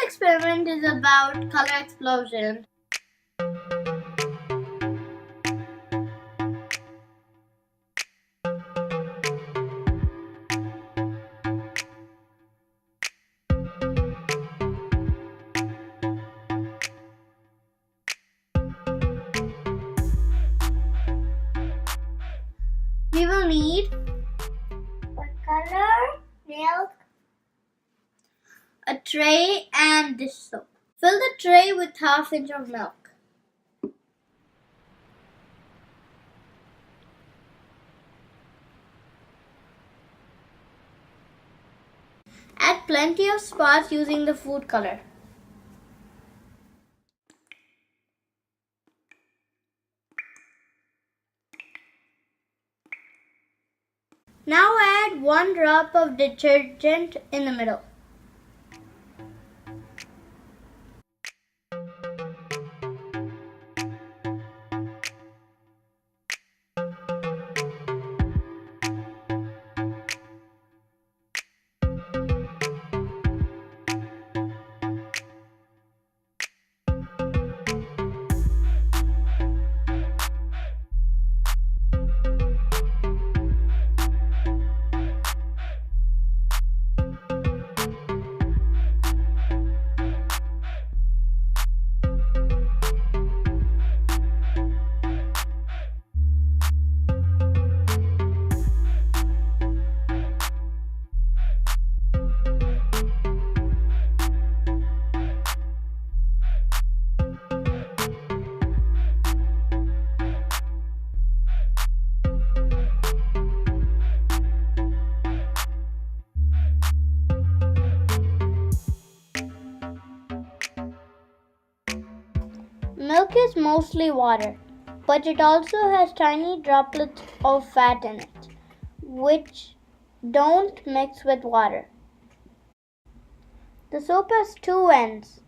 experiment is about color explosion. We will need color, milk, a tray and dish soap. Fill the tray with ½ inch of milk. Add plenty of spots using the food color. Now add 1 drop of detergent in the middle. Milk is mostly water, but it also has tiny droplets of fat in it, which don't mix with water. The soap has 2 ends,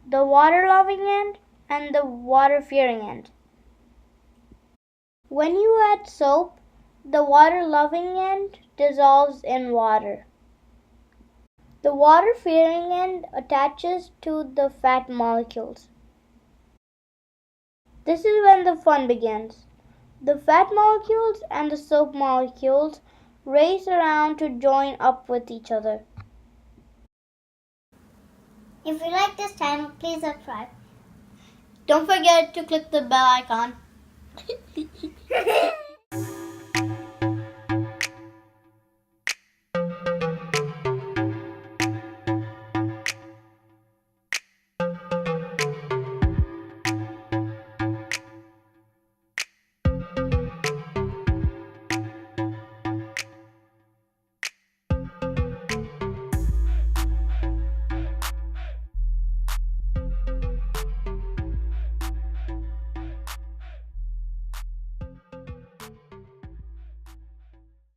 the water-loving end and the water-fearing end. When you add soap, the water-loving end dissolves in water. The water-fearing end attaches to the fat molecules. This is when the fun begins. The fat molecules and the soap molecules race around to join up with each other. If you like this channel, please subscribe. Don't forget to click the bell icon.